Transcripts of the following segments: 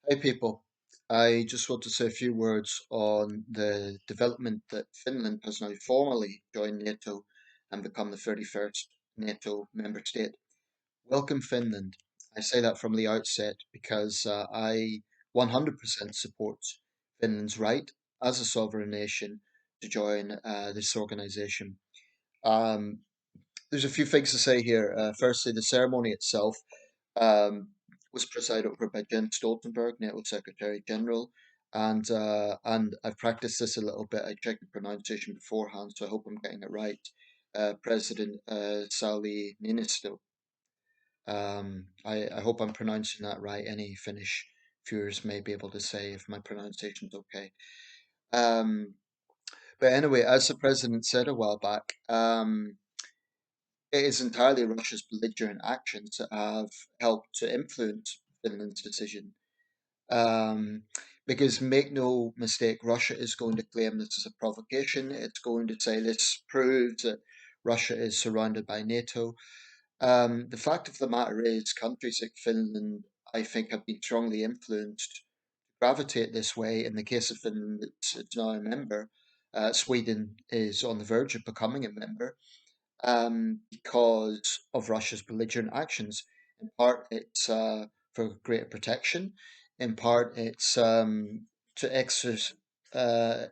Hi, people. I just want to say a few words on the development that Finland has now formally joined NATO and become the 31st NATO member state. Welcome, Finland. I say that from the outset because I 100% support Finland's right as a sovereign nation to join this organization. Um, there's a few things to say here. Firstly, the ceremony itself um, was presided over by Jens Stoltenberg, NATO Secretary General, and I've practiced this a little bit. I checked the pronunciation beforehand, so I hope I'm getting it right. President Sauli Niinisto. I hope I'm pronouncing that right. Any Finnish viewers may be able to say if my pronunciation's okay. Um, but anyway, as the president said a while back, it is entirely Russia's belligerent actions that have helped to influence Finland's decision. Um, because make no mistake, Russia is going to claim this is a provocation. It's going to say this proves that Russia is surrounded by NATO. The fact of the matter is, countries like Finland, I think, have been strongly influenced to gravitate this way. In the case of Finland, it's now a member. Sweden is on the verge of becoming a member because of Russia's belligerent actions. In part, it's for greater protection. In part, it's to exercise, to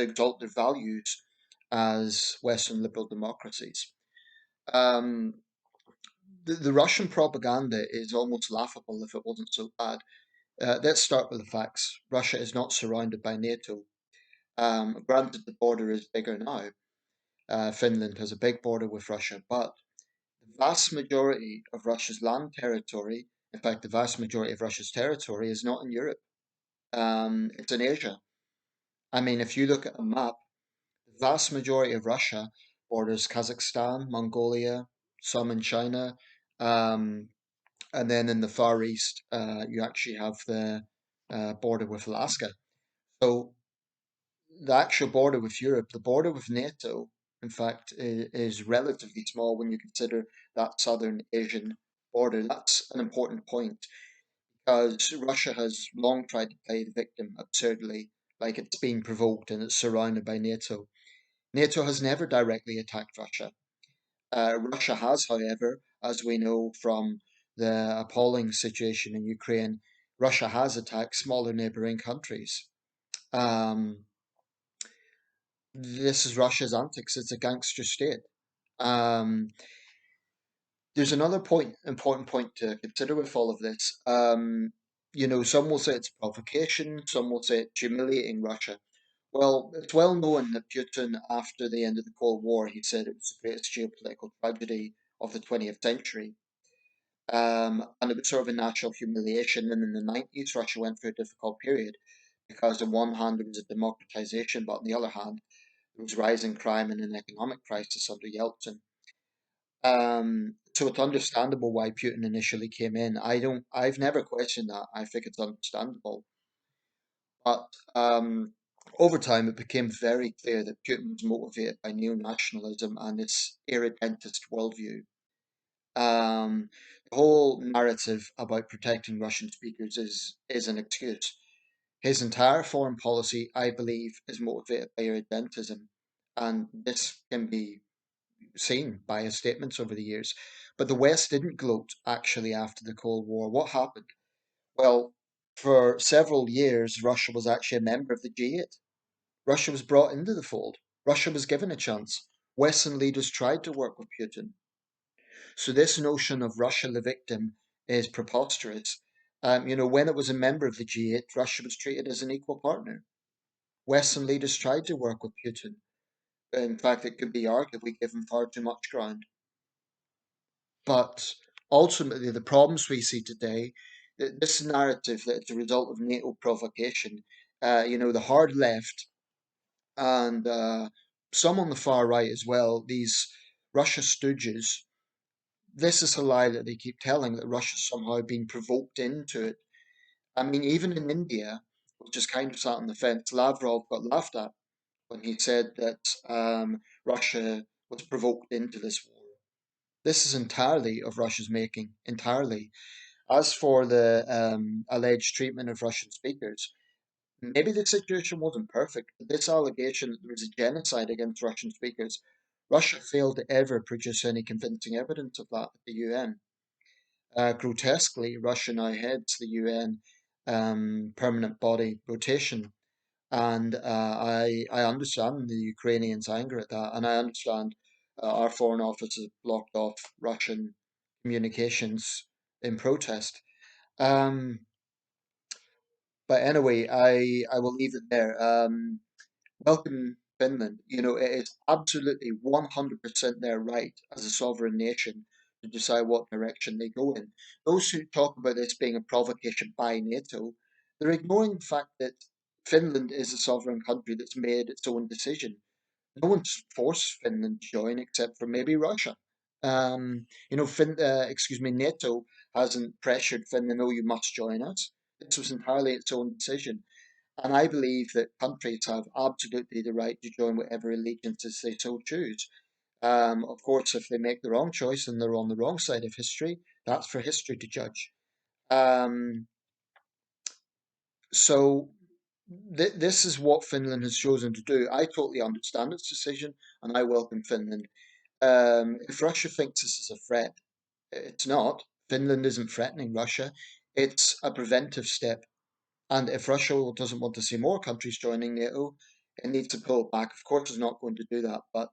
exalt their values as Western liberal democracies. Um, the Russian propaganda is almost laughable if it wasn't so bad. Let's start with the facts. Russia is not surrounded by NATO. Granted, the border is bigger now. Finland has a big border with Russia, but the vast majority of Russia's land territory, in fact, the vast majority of Russia's territory is not in Europe. It's in Asia. I mean, if you look at a map, the vast majority of Russia borders Kazakhstan, Mongolia, some in China, um, and then in the Far East, you actually have the border with Alaska. So the actual border with Europe, the border with NATO, in fact, is relatively small when you consider that southern Asian border. That's an important point because Russia has long tried to play the victim absurdly, like it's being provoked and it's surrounded by NATO. NATO has never directly attacked Russia. Russia has, however, as we know from the appalling situation in Ukraine, Russia has attacked smaller neighboring countries. Um, this is Russia's antics. It's a gangster state. Um, there's another important point to consider with all of this. Some will say it's provocation, some will say it's humiliating Russia. Well, it's well known that Putin, after the end of the Cold War, he said it was the greatest geopolitical tragedy of the 20th century. And it was sort of a national humiliation. And in the 90s, Russia went through a difficult period because, on one hand, there was a democratization, but on the other hand, there was rising crime and an economic crisis under Yeltsin. So it's understandable why Putin initially came in. I've never questioned that. I think it's understandable. But over time, it became very clear that Putin was motivated by neo-nationalism and this irredentist worldview. The whole narrative about protecting Russian speakers is an excuse. His entire foreign policy, I believe, is motivated by irredentism, and this can be seen by his statements over the years. But the West didn't gloat actually after the Cold War. What happened? Well, for several years, Russia was actually a member of the G8. Russia was brought into the fold. Russia was given a chance. Western leaders tried to work with Putin. So this notion of Russia the victim is preposterous. When it was a member of the G8, Russia was treated as an equal partner. Western leaders tried to work with Putin. In fact, it could be argued we give him far too much ground. But ultimately, the problems we see today, this narrative that it's a result of NATO provocation, the hard left and some on the far right as well, these Russia stooges, this is a lie that they keep telling that Russia's somehow been provoked into it. I mean, even in India, which is kind of sat on the fence, Lavrov got laughed at when he said that Russia was provoked into this war. This is entirely of Russia's making, entirely. As for the alleged treatment of Russian speakers, maybe the situation wasn't perfect, but this allegation that there was a genocide against Russian speakers, Russia failed to ever produce any convincing evidence of that at the UN. Grotesquely, Russia now heads the UN permanent body rotation. And I understand the Ukrainians' anger at that, and I understand our foreign office has blocked off Russian communications in protest. Um, but anyway, I will leave it there. Welcome Finland. You know, it is absolutely 100% their right as a sovereign nation to decide what direction they go in. Those who talk about this being a provocation by NATO, they're ignoring the fact that Finland is a sovereign country that's made its own decision. No one's forced Finland to join except for maybe Russia. NATO hasn't pressured Finland, oh, you must join us. This was entirely its own decision. And I believe that countries have absolutely the right to join whatever allegiances they so choose. Of course, if they make the wrong choice and they're on the wrong side of history, that's for history to judge. Um, so this is what Finland has chosen to do. I totally understand its decision, and I welcome Finland. If Russia thinks this is a threat, it's not. Finland isn't threatening Russia. It's a preventive step. And if Russia doesn't want to see more countries joining NATO, it needs to pull back. Of course, it's not going to do that, but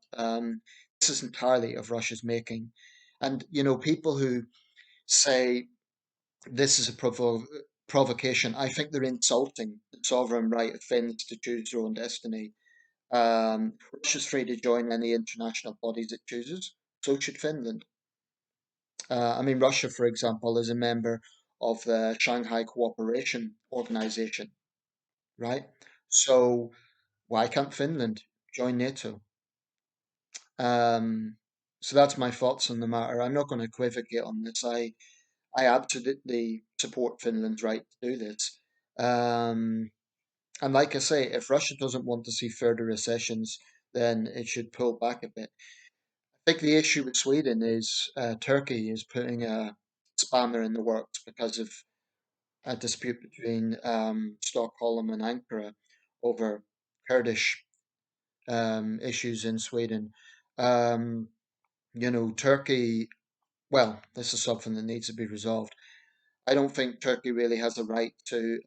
this is entirely of Russia's making. And, you know, people who say this is a provocation, I think they're insulting the sovereign right of Finns to choose their own destiny. Russia's free to join any international bodies it chooses. So should Finland. I mean, Russia, for example, is a member of the Shanghai Cooperation Organization, right? So why can't Finland join NATO? Um, so that's my thoughts on the matter. I'm not going to equivocate on this. I absolutely support Finland's right to do this. Um, and like I say, if Russia doesn't want to see further recessions, then it should pull back a bit. I think the issue with Sweden is Turkey is putting a spanner in the works because of a dispute between Stockholm and Ankara over Kurdish issues in Sweden. Um, you know, Turkey, well, this is something that needs to be resolved. I don't think Turkey really has a right to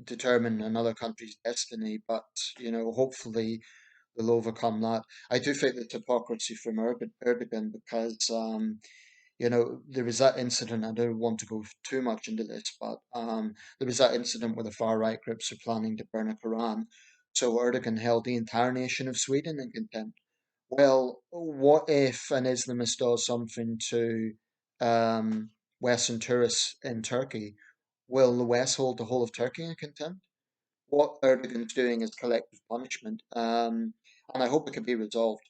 determine another country's destiny, but you know, hopefully they'll overcome that. I do think it's hypocrisy from Erdogan because you know, there was that incident. I don't want to go too much into this, but there was that incident where the far right groups are planning to burn a Quran. So Erdogan held the entire nation of Sweden in contempt. Well, what if an Islamist does something to um, Western tourists in Turkey? Will the West hold the whole of Turkey in contempt? What Erdogan's doing is collective punishment, and I hope it can be resolved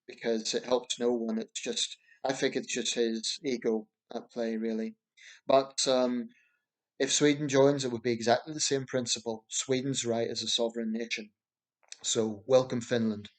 because it helps no one. It's just, I think it's just his ego at play, really. But if Sweden joins, it would be exactly the same principle. Sweden's right as a sovereign nation. So welcome Finland.